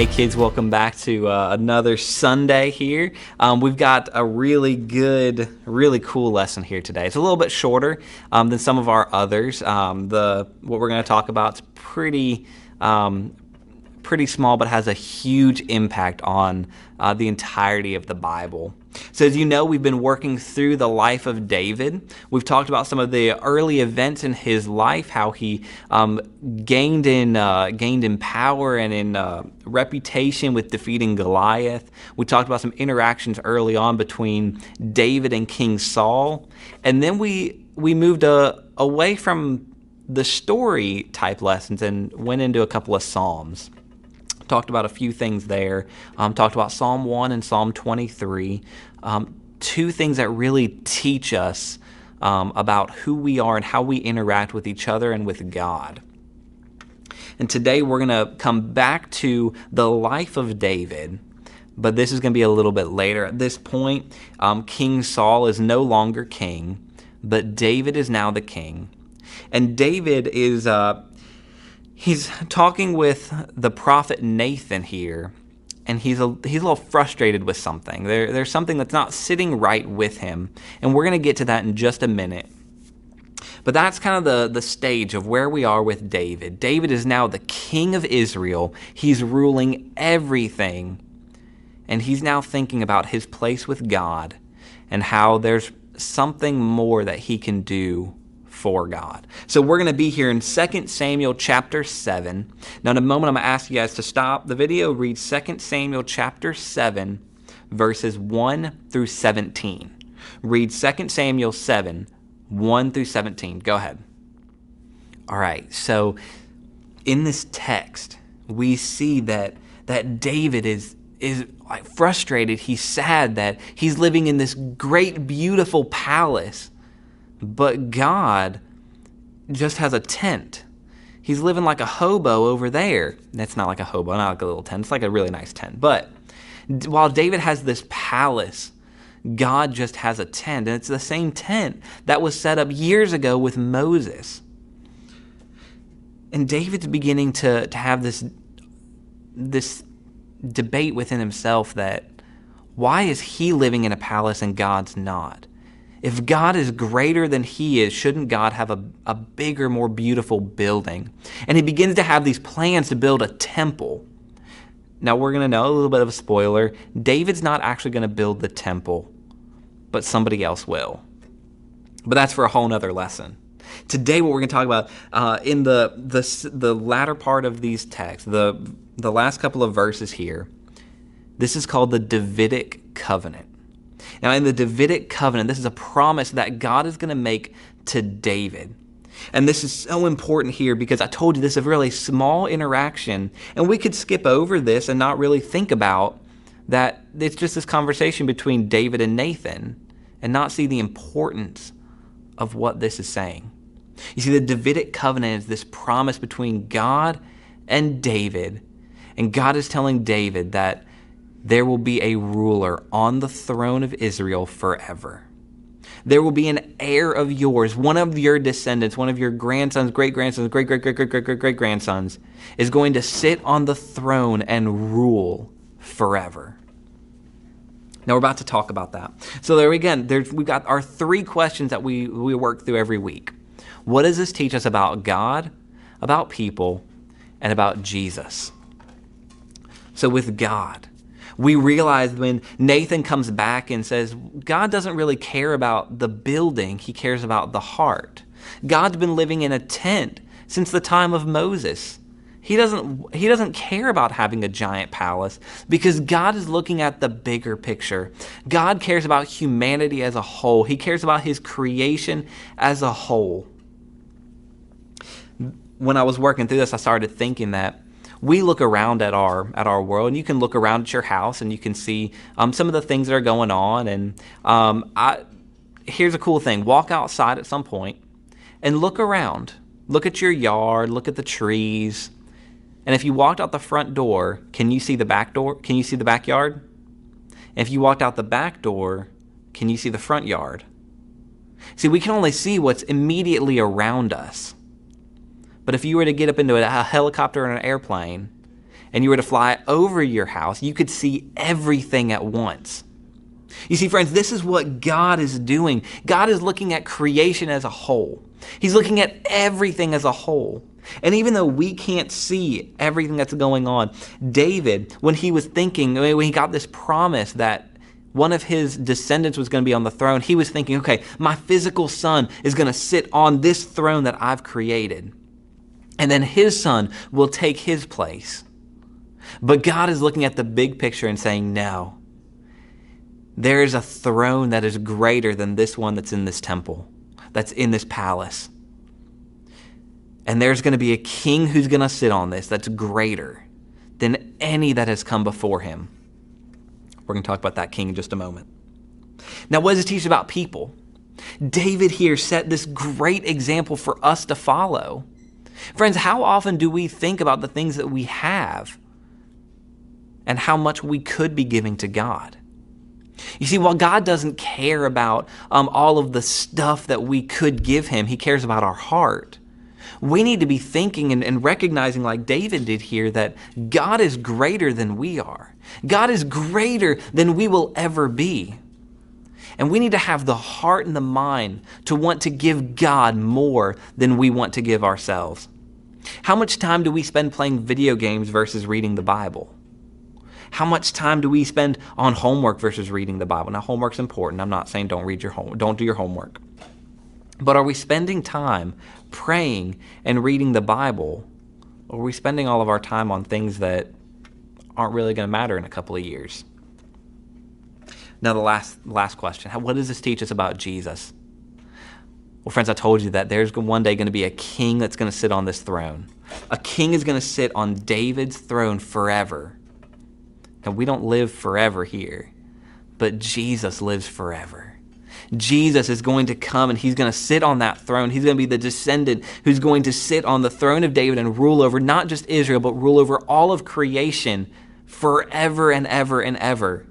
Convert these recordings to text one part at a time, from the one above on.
Hey kids, welcome back to another Sunday here. We've got a really good, really cool lesson here today. It's a little bit shorter than some of our others. What we're going to talk about is pretty small, but has a huge impact on the entirety of the Bible. So as you know, we've been working through the life of David. We've talked about some of the early events in his life, how he gained in power and in reputation with defeating Goliath. We talked about some interactions early on between David and King Saul. And then we moved away from the story type lessons and went into a couple of Psalms. Talked about a few things there. Talked about Psalm 1 and Psalm 23. Two things that really teach us about who we are and how we interact with each other and with God. And today we're going to come back to the life of David, but this is going to be a little bit later. At this point, King Saul is no longer king, but David is now the king. And David is... He's talking with the prophet Nathan here, and he's a little frustrated with something. There's something that's not sitting right with him, and we're going to get to that in just a minute. But that's kind of the stage of where we are with David. David is now the king of Israel. He's ruling everything, and he's now thinking about his place with God and how there's something more that he can do for God. So we're going to be here in 2 Samuel chapter 7. Now in a moment I'm going to ask you guys to stop the video, read 2 Samuel chapter 7 verses 1 through 17. Read 2 Samuel 7, 1 through 17. Go ahead. All right, so in this text we see that David is like frustrated. He's sad that he's living in this great, beautiful palace, but God just has a tent. He's living like a hobo over there. That's not like a hobo, not like a little tent. It's like a really nice tent. But while David has this palace, God just has a tent. And it's the same tent that was set up years ago with Moses. And David's beginning to have this debate within himself that why is he living in a palace and God's not? If God is greater than he is, shouldn't God have a bigger, more beautiful building? And he begins to have these plans to build a temple. Now we're going to know a little bit of a spoiler. David's not actually going to build the temple, but somebody else will. But that's for a whole nother lesson. Today what we're going to talk about in the latter part of these texts, the last couple of verses here, this is called the Davidic covenant. Now, in the Davidic covenant, this is a promise that God is going to make to David. And this is so important here because I told you this is a really small interaction, and we could skip over this and not really think about that it's just this conversation between David and Nathan and not see the importance of what this is saying. You see, the Davidic covenant is this promise between God and David, and God is telling David that there will be a ruler on the throne of Israel forever. There will be an heir of yours, one of your descendants, one of your grandsons, great-grandsons, great-great-great-great-great-great-grandsons is going to sit on the throne and rule forever. Now we're about to talk about that. So there again, we've got our three questions that we work through every week. What does this teach us about God, about people, and about Jesus? So with God, we realize when Nathan comes back and says, God doesn't really care about the building, he cares about the heart. God's been living in a tent since the time of Moses. He doesn't care about having a giant palace because God is looking at the bigger picture. God cares about humanity as a whole. He cares about his creation as a whole. When I was working through this, I started thinking that we look around at our world, and you can look around at your house and you can see some of the things that are going on. And here's a cool thing. Walk outside at some point and look around. Look at your yard, look at the trees. And if you walked out the front door, can you see the back door? Can you see the backyard? And if you walked out the back door, can you see the front yard? See, we can only see what's immediately around us. But if you were to get up into a helicopter or an airplane and you were to fly over your house, you could see everything at once. You see, friends, this is what God is doing. God is looking at creation as a whole. He's looking at everything as a whole. And even though we can't see everything that's going on, David, when he was thinking, when he got this promise that one of his descendants was going to be on the throne, he was thinking, okay, my physical son is going to sit on this throne that I've created. And then his son will take his place. But God is looking at the big picture and saying, no, there is a throne that is greater than this one that's in this temple, that's in this palace. And there's going to be a king who's going to sit on this that's greater than any that has come before him. We're going to talk about that king in just a moment. Now, what does it teach about people? David here set this great example for us to follow. Friends, how often do we think about the things that we have and how much we could be giving to God? You see, while God doesn't care about all of the stuff that we could give him, he cares about our heart. We need to be thinking and recognizing, like David did here, that God is greater than we are. God is greater than we will ever be. And we need to have the heart and the mind to want to give God more than we want to give ourselves. How much time do we spend playing video games versus reading the Bible? How much time do we spend on homework versus reading the Bible? Now, homework's important. I'm not saying don't do your homework. But are we spending time praying and reading the Bible, or are we spending all of our time on things that aren't really going to matter in a couple of years? Now, the last question. What does this teach us about Jesus? Well, friends, I told you that there's one day going to be a king that's going to sit on this throne. A king is going to sit on David's throne forever. And we don't live forever here, but Jesus lives forever. Jesus is going to come and he's going to sit on that throne. He's going to be the descendant who's going to sit on the throne of David and rule over not just Israel, but rule over all of creation forever and ever and ever.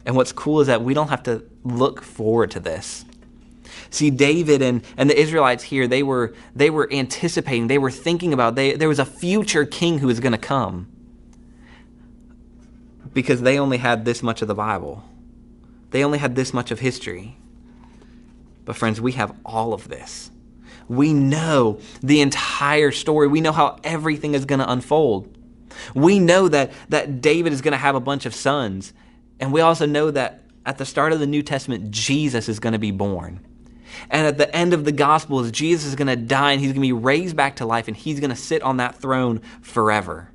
And what's cool is that we don't have to look forward to this. See, David and the Israelites here, they were anticipating, they were thinking about, there was a future king who was going to come, because they only had this much of the Bible. They only had this much of history. But friends, we have all of this. We know the entire story. We know how everything is going to unfold. We know that David is going to have a bunch of sons. And we also know that at the start of the New Testament, Jesus is going to be born. And at the end of the Gospels, Jesus is going to die and he's going to be raised back to life and he's going to sit on that throne forever.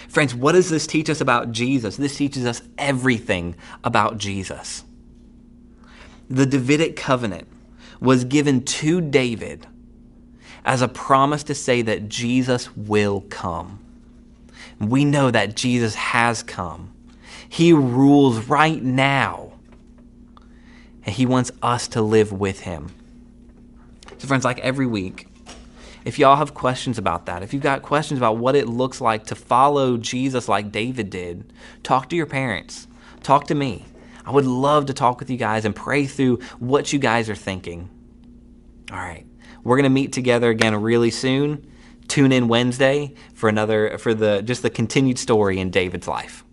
Friends, what does this teach us about Jesus? This teaches us everything about Jesus. The Davidic covenant was given to David as a promise to say that Jesus will come. We know that Jesus has come. He rules right now, and he wants us to live with him. So friends, like every week, if y'all have questions about that, if you've got questions about what it looks like to follow Jesus like David did, talk to your parents. Talk to me. I would love to talk with you guys and pray through what you guys are thinking. All right. We're going to meet together again really soon. Tune in Wednesday for the continued story in David's life.